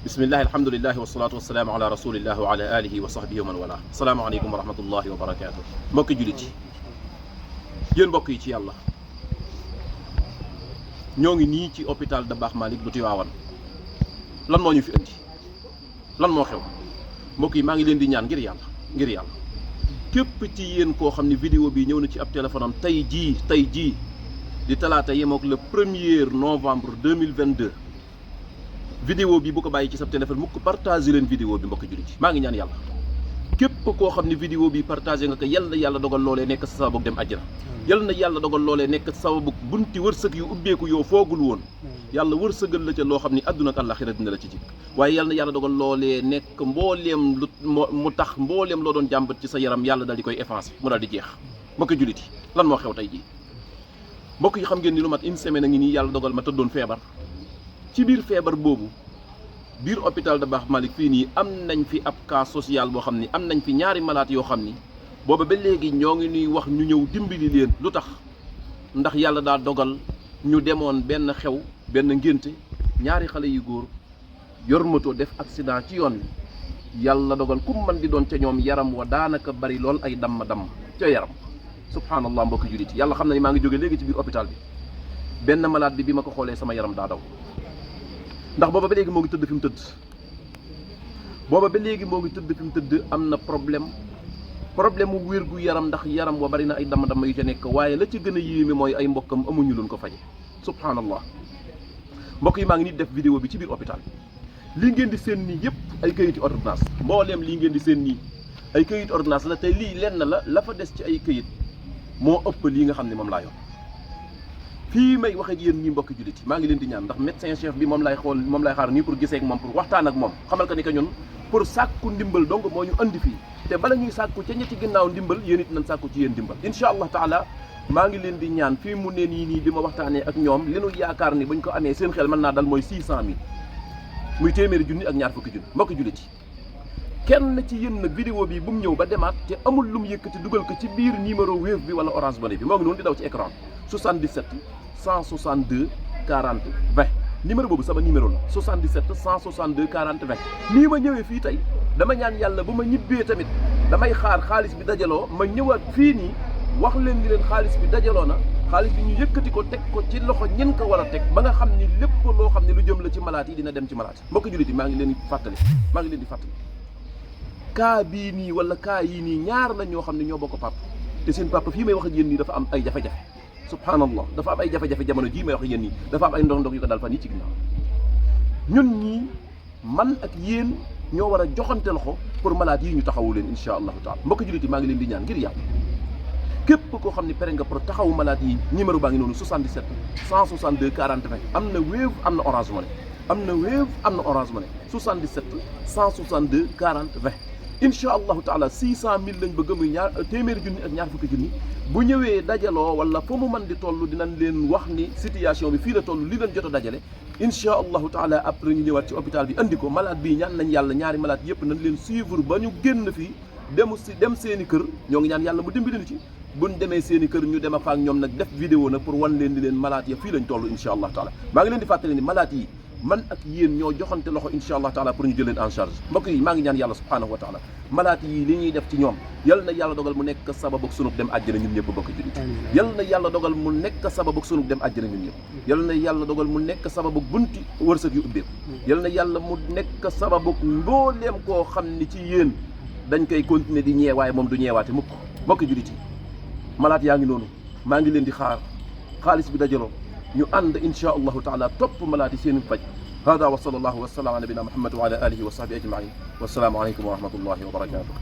bismillahi alhamdulillahi wasalaatu wasalaamu ala rasulillah wa ala alihi wa sahbihi wa man wala asalaamaaleykum wa rahmatullahi wa barakaatu. mbokki jullit yi yéen mbokk yi ci yàlla ñoo ngi nii ci hôpital Dabakh Malick bu Tivaouane lan moo ñu fi indi lan moo xew mbokk yi maa ngi leen di ñaan ngir yàlla képp ci yéen koo xam ne vidéo bi ñëw na ci ab téléphone am tey jii di talaata yemook le 1er novembre 2022 vidéo bi bu ko bàyyi ci sa téléphone mukk partagé leen vidéo bi mbokk jullit yi maa ngi ñaan yàlla képp koo xam ne vidéo bi partagé nga ko yal na yàlla dogal loolee nekk sa sababu dem àjjana yal na yàlla dogal loolee nekk sa sababu bunti wërsëg yu ubbeeku yoo foogul woon yàlla wërsëgal la ca loo xam ne àdduna ak àllaaxira dina la ci jik waaye yal na yàlla dogal loolee nekk mbooleem lu mu tax mbooleem loo doon jàmbat ci sa yaram yàlla dal di koy effacé mu daal di jeex mbokk jullit yi lan moo xew tey jii mbokk yi xam ngeen ni lu mat une semaine a ngi nii yàlla dogal ma tëddoon feebar ci biir feebar boobu biir hôpital Dabakh Malick fii nii am nañ fi ab cas social boo xam ni am nañ fi ñaari malade yoo xam ni booba ba léegi ñoo ngi nuy wax ñu ñëw dimbali leen lu tax ndax yàlla daa dogal ñu demoon benn xew benn ngénte ñaari xale yu góor yor moto def accident ci yoon wi yàlla dogal ku man di doon ca ñoom yaram wa daanaka bari lool ay damm ca yaram subhanallah mbokki jullit yàlla xam na ni maa ngi jóge léegi ci biir hôpital bi benn malade bi ma ko xoolee sama yaram daa daw ndax booba ba léegi moo ngi tëdd fi mu tëdd am na problème mu wér gu yaram ndax yaram wa bari na ay damm yu ca nekk waaye la ci gën a yéeme mooy ay mbokkam amuñu luñ ko faje subhanallah mbokk yi maa ngi nit def vidéo bi ci biir hôpital lii ngeen di seen nii yëpp ay këyiti ordonnance mbooleem lii ngeen di seen nii ay këyit ordonnance la te lii lenn la fa des ci ay këyit moo ëpp lii nga xam ne moom laa yor fii may wax ak yéen ñi mbokki jullit maa ngi leen di ñaan ndax médecin chef bi moom lay xaar nii pour gisee ak moom pour waxtaan ak moom xamal ko ni que ñun pour sàkku ndimbal donc moo ñu andi fii te bala ñuy sàkku ca ñetti ginnaaw ndimbal yéen it nañ sàkku ci yéen ndimbal incha allah taala maa ngi leen di ñaan fii mu ne nii bi ma waxtaanee ak ñoom li nu yaakaar ni buñ ko amee seen xel mën naa dal mooy 600 000 muy téeméeri junni ak ñaar fukki junni mbokki jullit yi kenn ci yéen nag vidéo bi bu mu ñëw ba demaat te amul lu mu yëkkati dugal ko ci biir numéro Wave bi wala Orange Money bi moo ngi noonu di daw ci écran 77 162 40 20 numéro boobu sama numéro la 77 162 40 20 nii ma ñëwee fii tey dama ñaan yàlla bu ma ñibbee tamit damay xaar xaalis bi dajaloo ma ñëwaat fii nii wax leen ni leen xaalis bi dajaloo na xaalis bi ñu yëkkati ko teg ko ci loxo ñen ko war a teg ba nga xam ni lépp loo xam ne lu jëm la ci malaat yi dina dem ci malaat yi mbokk jullit yi maa ngi leen di fàttali kaa bii nii wala kaa yii nii ñaar la ñoo xam ne ñoo bokk papa te seen papa fii may wax ak yéen nii dafa am ay jafe-jafe subhanallah dafa am ay jafe-jafe jamono jii may wax ak yéen nii dafa am ay ndog-ndog yu ko dal fan yi ci ginnaaw ñun ñii man ak yéen ñoo war a joxante loxo pour malade yi ñu taxawu leen insha allahu taala mbokk jullit yi maa ngi leen di ñaan ngir yàlla képp koo xam ne pare nga pour taxawu malade yi numéro baa ngi noonu 77 162 40 20 am na Wave am na Orange Money 77 162 40 20 incha allahu taala 600 000 lañ bëgg muy téeméeri junni ak ñaar fukki junni bu ñëwee dajaloo wala fa mu mën di toll dinañ leen wax ni situation bi fii la toll li leen jot a dajale incha allahu taala après ñu ñëwaat ci hôpital bi andi ko malade bii ñaan nañ yàlla ñaari malade yëpp nañ leen suivre ba ñu génn fii dem seen i kër ñoo ngi ñaan yàlla mu dimbali ci buñ demee seen i kër ñu dem ak ñoom nag def vidéo nag pour wan leen di leen malade ya fii lañ toll incha allahu taala maa ngi leen di fàttali ni malade yi man ak yéen ñoo joxante loxo insha allah taala pour ñu jël leen en charge mbokk yi maa ngi ñaan yàlla subhanahu wa taala malaat yi li ñuy def ci ñoom yal na yàlla dogal mu nekk sababu sunub dem àjjana ñun ñëpp bokk jullit yal na yàlla dogal mu nekk sababu sunub dem àjjana ñun ñëpp yal na yàlla dogal mu nekk sababu bunti wërsëg yu ubbeeku yal na yàlla mu nekk sababu mbooleem koo xam ni ci yéen dañ koy continuer di ñee waaye moom du ñeewaate mukk mbokk jullit yi malaat yaa ngi noonu maa ngi leen di xaar xaalis bi dajaloo ñu ànd insha allahu taala topp malaat yi seen faj hada wa sallallahu wa sallam ala nabina muhammad wa ala alihi wa sahbihi ajmain wa salaamu aleykum wa rahmatullahi wa barakatuh